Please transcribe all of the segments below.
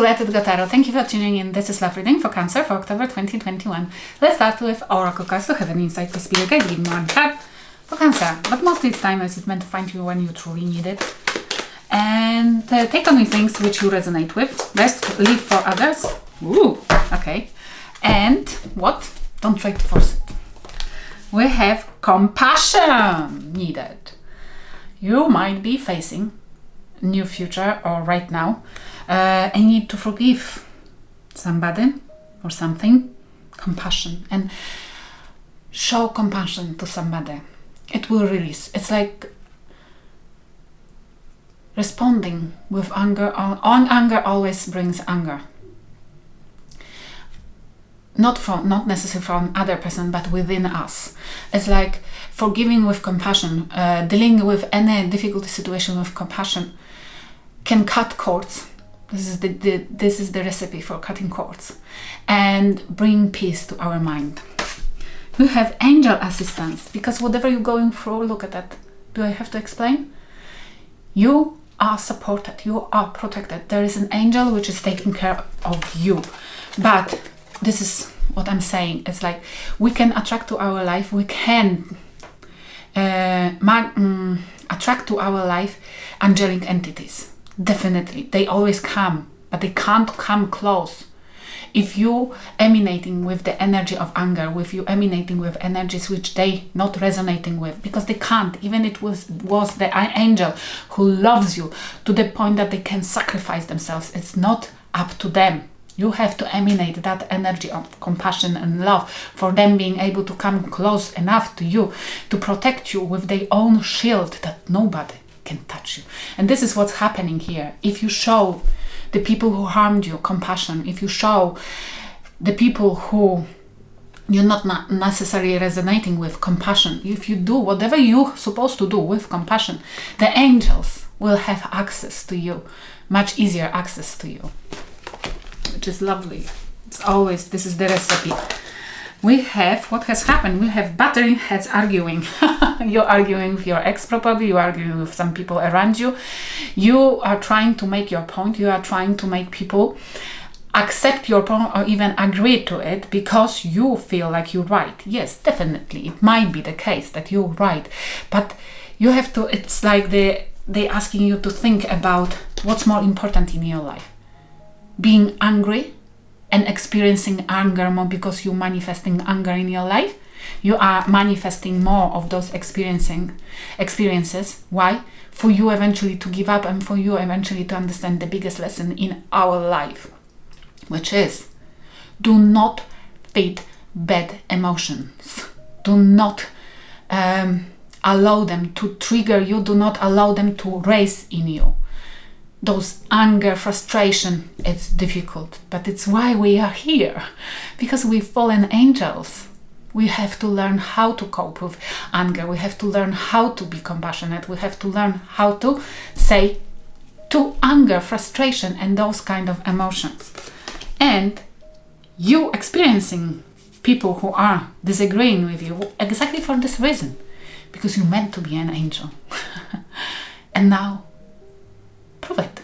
to Let It Go Tarot. Thank you for tuning in. This is Love Reading for Cancer for October 2021. Let's start with Oracle cards to have an insight for Spirit Guide. Give me one card for Cancer, but mostly it's time as it's meant to find you when you truly need it. And take only things which you resonate with. Rest, leave for others. Ooh, okay. And what? Don't try to force it. We have compassion needed. You might be facing a new future or right now a need to forgive somebody or something. Compassion, and show compassion to somebody. It will release. It's like responding with anger. Anger always brings anger. Not necessarily from other person, but within us. It's like forgiving with compassion, dealing with any difficult situation with compassion can cut cords. This is the recipe for cutting cords and bring peace to our mind. We have angel assistance, because whatever you're going through, look at that. Do I have to explain? You are supported, you are protected. There is an angel which is taking care of you. But this is what I'm saying. It's like we can attract to our life, we can attract to our life angelic entities. Definitely, they always come, but they can't come close. If you emanating with the energy of anger, with you emanating with energies which they not resonating with, because they can't, even it was the angel who loves you to the point that they can sacrifice themselves. It's not up to them. You have to emanate that energy of compassion and love for them being able to come close enough to you to protect you with their own shield that nobody can touch you. And this is what's happening here. If you show the people who harmed you compassion, if you show the people who you're not necessarily resonating with compassion, if you do whatever you're supposed to do with compassion, the angels will have access to you, much easier access to you, which is lovely. It's always, this is the recipe. We have, what has happened? We have battering heads arguing. You're arguing with your ex probably, you're arguing with some people around you. You are trying to make your point, you are trying to make people accept your point or even agree to it because you feel like you're right. Yes, definitely, it might be the case that you're right. But you have to, it's like they asking you to think about what's more important in your life. Being angry and experiencing anger more because you're manifesting anger in your life. You are manifesting more of those experiences. Why? For you eventually to give up and for you eventually to understand the biggest lesson in our life, which is do not feed bad emotions. Do not allow them to trigger you. Do not allow them to raise in you. Those anger, frustration, it's difficult, but it's why we are here, because we've fallen angels. We have to learn how to cope with anger. We have to learn how to be compassionate. We have to learn how to say to anger, frustration, and those kind of emotions. And you experiencing people who are disagreeing with you exactly for this reason, because you're meant to be an angel. And now, prove it.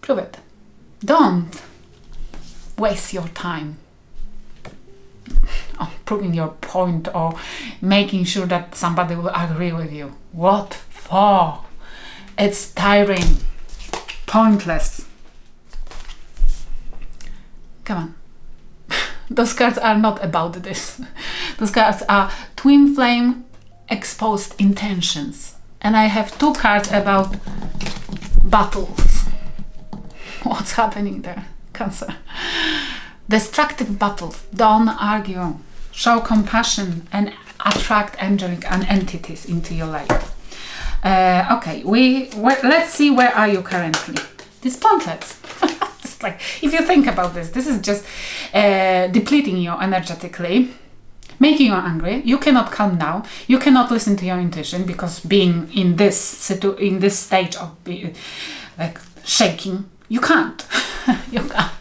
Prove it. Don't waste your time on proving your point or making sure that somebody will agree with you. What for? It's tiring. Pointless. Come on. Those cards are not about this. Those cards are twin flame exposed intentions. And I have two cards about battles. What's happening there? Cancer. Destructive battles. Don't argue. Show compassion and attract angelic entities into your life. Okay, let's see, where are you currently? This pointless. It's like, if you think about this is just depleting you energetically, making you angry. You cannot calm down. You cannot listen to your intuition because being in this stage of like shaking, you can't. You can't.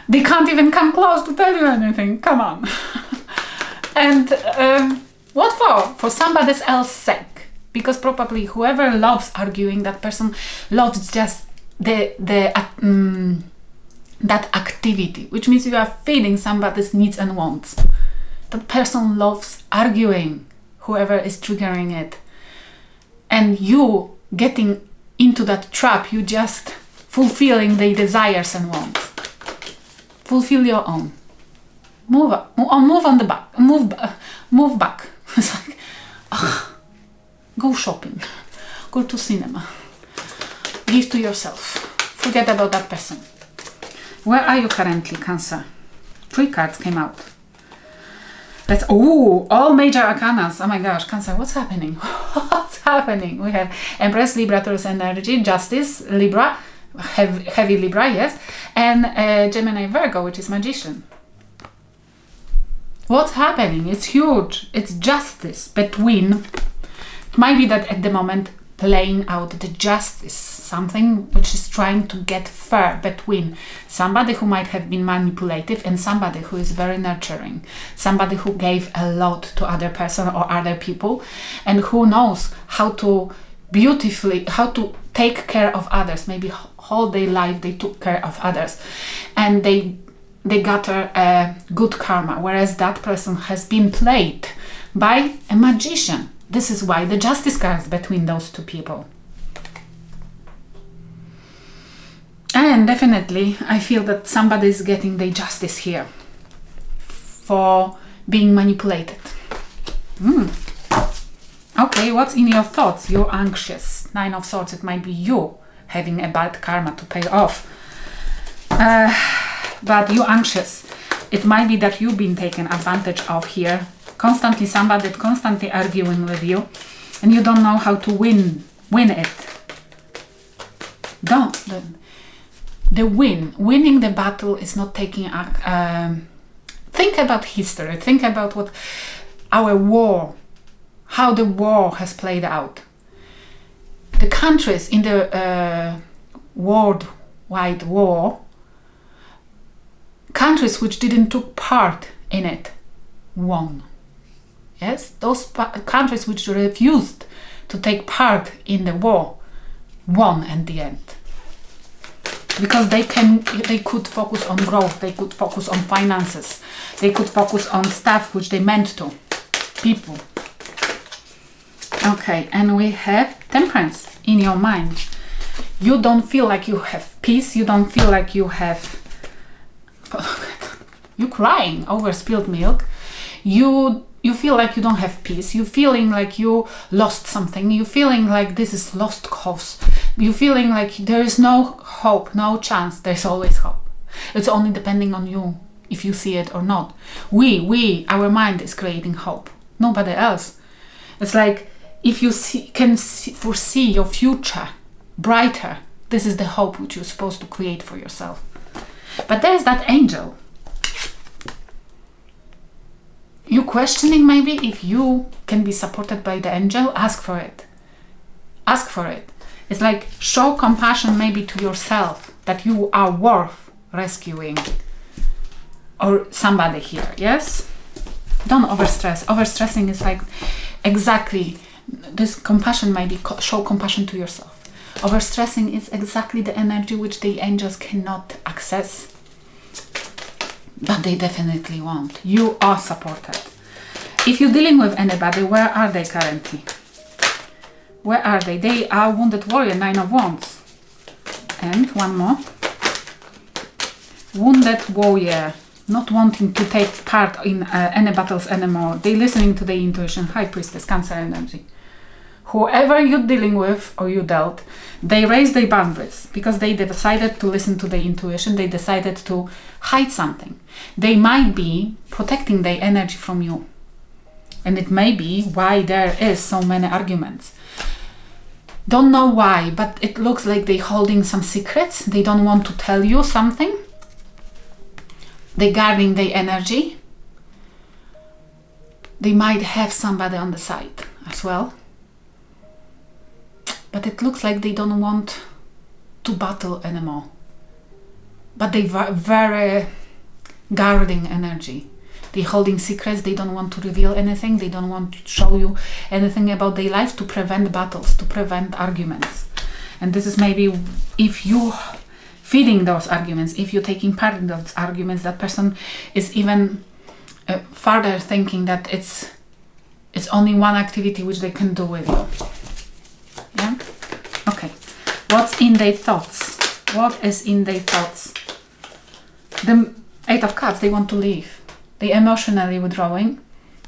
They can't even come close to tell you anything. Come on. And what for? For somebody else's sake. Because probably whoever loves arguing, that person loves just that activity, which means you are feeding somebody's needs and wants. That person loves arguing, whoever is triggering it. And you getting into that trap, you just fulfilling their desires and wants. Fulfill your own. Move back. It's like, go shopping, go to cinema, give to yourself. Forget about that person. Where are you currently, Cancer? 3 cards came out. That's all major arcanas. Oh my gosh, Cancer, what's happening? What's happening? We have Empress, Libra, Taurus energy, Justice, Libra, heavy Libra, yes, and Gemini, Virgo, which is Magician. What's happening? It's huge. It's justice between. It might be that at the moment playing out the justice, something which is trying to get fair between somebody who might have been manipulative and somebody who is very nurturing, somebody who gave a lot to other person or other people, and who knows how to take care of others. Maybe whole their life they took care of others and they got a good karma, whereas that person has been played by a magician. This is why the justice cards between those two people. And definitely I feel that somebody is getting the justice here for being manipulated. Okay, what's in your thoughts? You're anxious. 9 of Swords, it might be you having a bad karma to pay off. But you're anxious. It might be that you've been taken advantage of here. Constantly somebody constantly arguing with you and you don't know how to win it. Winning the battle is not taking think about history, think about what our war, how the war has played out. The countries in the worldwide war, countries which didn't took part in it, won. Yes, those countries which refused to take part in the war won at the end. Because they could focus on growth, they could focus on finances, they could focus on stuff which they meant to, people. Okay, and we have Temperance in your mind. You don't feel like you have peace, you don't feel like you have... You're crying over spilled milk. You feel like you don't have peace. You're feeling like you lost something. You're feeling like this is lost cause. You're feeling like there is no hope, no chance. There's always hope. It's only depending on you if you see it or not. Our mind is creating hope. Nobody else. It's like if you can foresee your future brighter, this is the hope which you're supposed to create for yourself. But there's that angel. You're questioning maybe if you can be supported by the angel. Ask for it. Ask for it. It's like show compassion maybe to yourself that you are worth rescuing or somebody here. Yes? Don't overstress. Overstressing is like exactly this compassion, maybe show compassion to yourself. Overstressing is exactly the energy which the angels cannot access. But they definitely won't. You are supported. If you're dealing with anybody, where are they currently? Where are they? They are Wounded Warrior, 9 of Wands. And one more. Wounded Warrior, not wanting to take part in any battles anymore. They're listening to their intuition. High Priestess, Cancer energy. Whoever you're dealing with or you dealt, they raised their boundaries because they decided to listen to their intuition. They decided to hide something. They might be protecting their energy from you. And it may be why there is so many arguments. Don't know why, but it looks like they're holding some secrets. They don't want to tell you something. They're guarding their energy. They might have somebody on the side as well. But it looks like they don't want to battle anymore. But they very guarding energy. They're holding secrets. They don't want to reveal anything. They don't want to show you anything about their life to prevent battles, to prevent arguments. And this is maybe if you feeding those arguments, if you're taking part in those arguments, that person is even further thinking that it's only one activity which they can do with you. Yeah? Okay. What's in their thoughts? What is in their thoughts? The Eight of Cups, they want to leave. They emotionally withdrawing,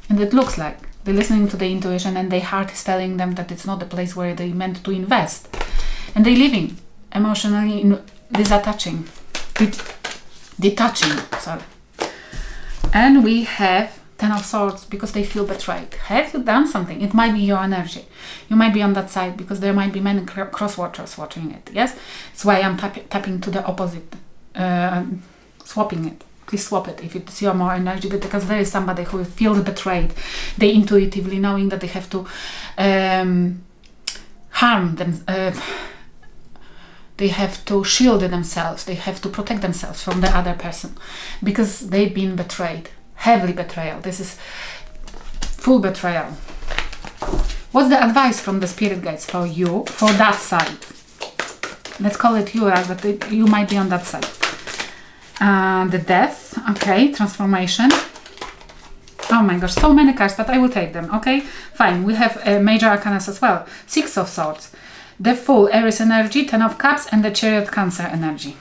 and it looks like they're listening to the intuition and their heart is telling them that it's not the place where they meant to invest. And they're leaving emotionally, detaching. Sorry. And we have Ten of Swords because they feel betrayed. Have you done something? It might be your energy. You might be on that side because there might be many cross-watchers watching it. Yes? That's why I'm tapping to the opposite. Swapping it. Please swap it if it's your more energy, because there is somebody who feels betrayed. They intuitively knowing that they have to harm them. They have to shield themselves. They have to protect themselves from the other person because they've been betrayed. Heavily betrayal. This is full betrayal. What's the advice from the spirit guides for you, for that side? Let's call it you, but you might be on that side. The Death, okay, transformation. Oh my gosh, so many cards, but I will take them, okay? Fine, we have major arcanas as well. Six of Swords, the Fool, Aries energy, Ten of Cups, and the Chariot, Cancer energy.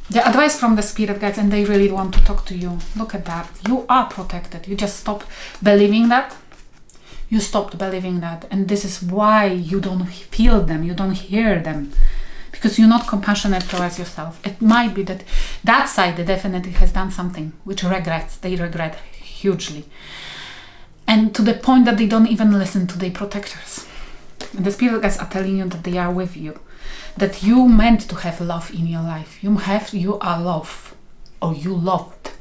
The advice from the spirit guides, and they really want to talk to you. Look at that. You are protected. You just stopped believing that. You stopped believing that. And this is why you don't feel them. You don't hear them. Because you're not compassionate towards yourself. It might be that that side definitely has done something which regrets. They regret hugely. And to the point that they don't even listen to their protectors. And the spirit guides are telling you that they are with you. That you meant to have love in your life. You are love. Or you loved.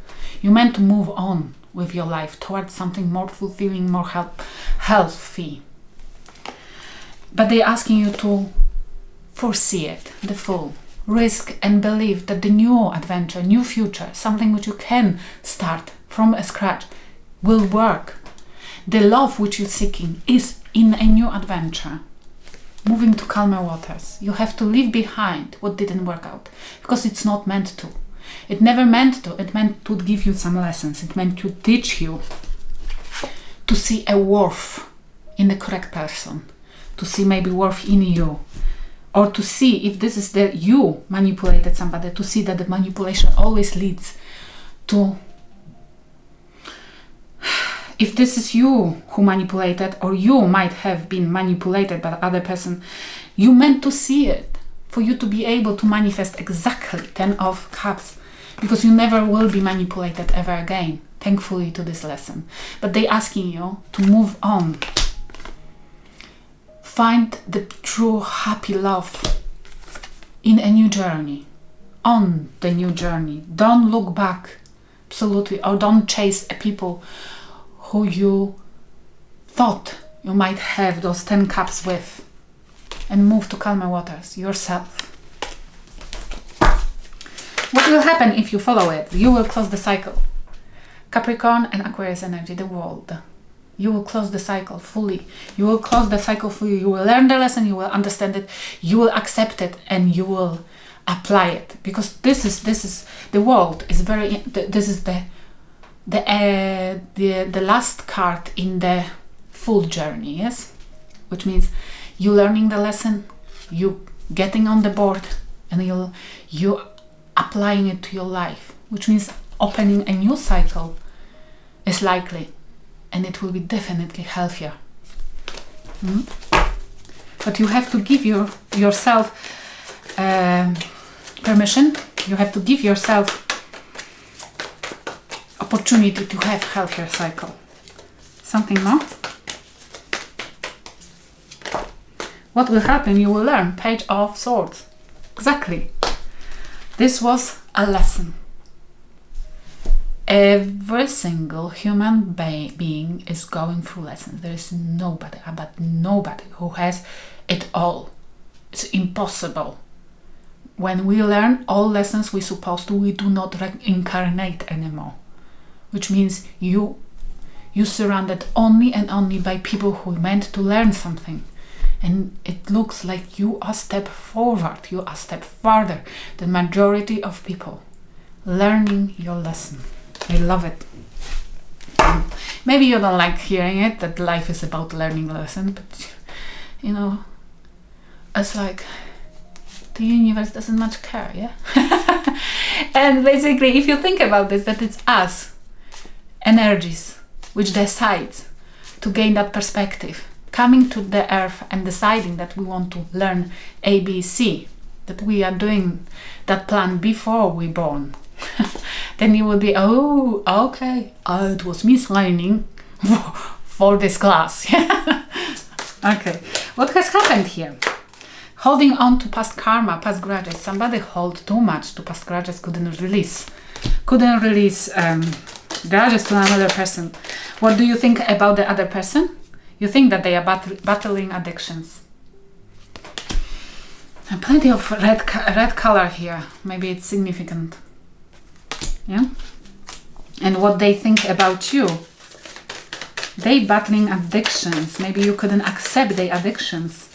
You meant to move on with your life towards something more fulfilling, more healthy. But they're asking you to foresee it, the Fool. Risk and believe that the new adventure, new future, something which you can start from scratch, will work. The love which you're seeking is in a new adventure. Moving to calmer waters. You have to leave behind what didn't work out. Because it's not meant to. It never meant to. It meant to give you some lessons. It meant to teach you to see a worth in the correct person. To see maybe worth in you. Or to see if this is that you manipulated somebody. To see that the manipulation always leads to... If this is you who manipulated, or you might have been manipulated by the other person, you meant to see it for you to be able to manifest exactly 10 of Cups, because you never will be manipulated ever again, thankfully to this lesson. But they're asking you to move on. Find the true happy love in a new journey, on the new journey. Don't look back, absolutely, or don't chase people who you thought you might have those 10 cups with, and move to calmer waters yourself. What will happen if you follow it? You will close the cycle. Capricorn and Aquarius energy, the world. You will close the cycle fully. You will close the cycle fully. You will learn the lesson, you will understand it, you will accept it, and you will apply it. Because this is the world is very, this is the last card in the full journey, yes? Which means you learning the lesson, you getting on the board, and you applying it to your life, which means opening a new cycle is likely, and it will be definitely healthier. But you have to give yourself permission. You have to give yourself opportunity to have healthier cycle. Something more? What will happen? You will learn. Page of Swords. Exactly. This was a lesson. Every single human being is going through lessons. There is nobody, but nobody who has it all. It's impossible. When we learn all lessons we're supposed to, we do not reincarnate anymore. Which means you surrounded only and only by people who meant to learn something. and it looks like you are a step forward, you are a step further than majority of people learning your lesson. I love it. Maybe you don't like hearing it, that life is about learning lesson, but you know, it's like the universe doesn't much care, yeah? And basically, if you think about this, that it's us, energies, which decide to gain that perspective, coming to the earth and deciding that we want to learn ABC, that we are doing that plan before we born, then you will be, oh, okay, it was mislearning for this class. Okay, what has happened here? Holding on to past karma, past grudges. Somebody hold too much to past grudges, couldn't release grudges to another person. What do you think about the other person? You think that they are battling addictions. And plenty of red color here. Maybe it's significant. Yeah. And what they think about you. They battling addictions. Maybe you couldn't accept their addictions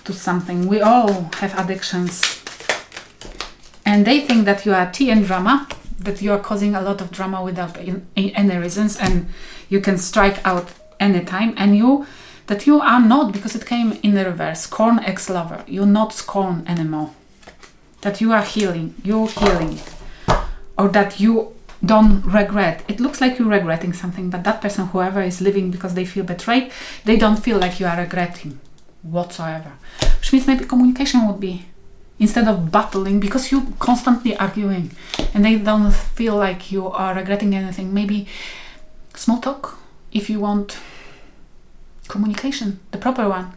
to something. We all have addictions. And they think that you are tea and drama, that you are causing a lot of drama without any reasons, and you can strike out anytime, and that you are not, because it came in the reverse, scorn ex-lover. You're not scorn anymore. That you are healing, you're healing. Or that you don't regret. It looks like you're regretting something, but that person, whoever is living because they feel betrayed, they don't feel like you are regretting whatsoever. Which means maybe communication would be, instead of battling, because you're constantly arguing and they don't feel like you are regretting anything, maybe small talk, if you want communication, the proper one,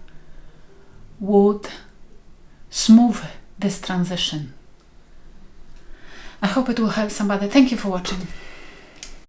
would smooth this transition. I hope it will help somebody. Thank you for watching.